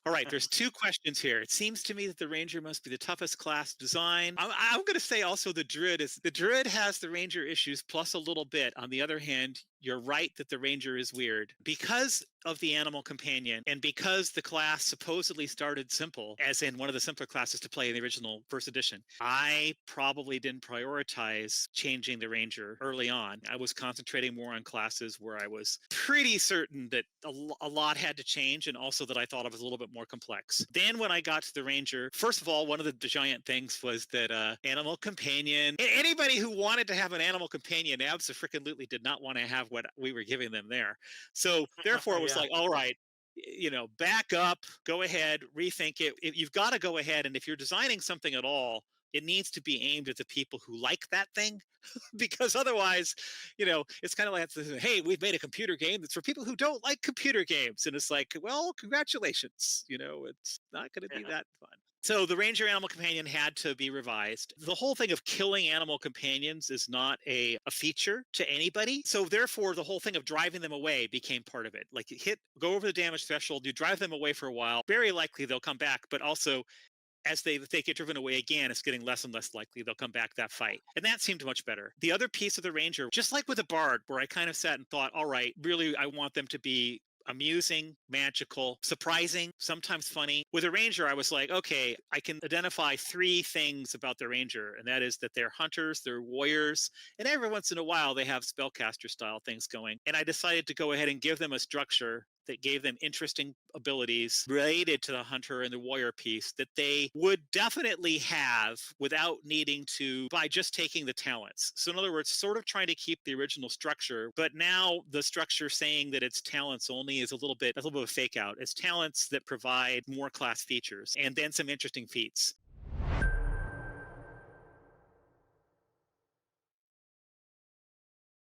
All right, there's two questions here. It seems to me that the Ranger must be the toughest class to design. I'm going to say also the Druid has the Ranger issues plus a little bit. On the other hand, you're right that the Ranger is weird. Because of the animal companion and because the class supposedly started simple, as in one of the simpler classes to play in the original first edition, I probably didn't prioritize changing the Ranger early on. I was concentrating more on classes where I was pretty certain that a lot had to change and also that I thought it was a little bit more complex. Then when I got to the Ranger, first of all, one of the giant things was that animal companion, anybody who wanted to have an animal companion absolutely did not want to have what we were giving them there. So therefore it was Yeah. like, all right, back up, go ahead, rethink it. You've got to go ahead. And if you're designing something at all, it needs to be aimed at the people who like that thing because otherwise, it's kind of like, hey, we've made a computer game that's for people who don't like computer games. And it's like, well, congratulations. It's not going to be Yeah. that fun. So the Ranger Animal Companion had to be revised. The whole thing of killing animal companions is not a feature to anybody. So therefore, the whole thing of driving them away became part of it. Like go over the damage threshold, you drive them away for a while. Very likely they'll come back, but also as they get driven away again, it's getting less and less likely they'll come back that fight. And that seemed much better. The other piece of the Ranger, just like with the Bard, where I kind of sat and thought, all right, really, I want them to be amusing, magical, surprising, sometimes funny. With a Ranger, I was like, okay, I can identify three things about the Ranger, and that is that they're hunters, they're warriors, and every once in a while they have spellcaster style things going. And I decided to go ahead and give them a structure that gave them interesting abilities related to the hunter and the warrior piece that they would definitely have without needing to by just taking the talents. So in other words, sort of trying to keep the original structure, but now the structure saying that it's talents only is a little bit of a fake out. It's talents that provide more class features and then some interesting feats.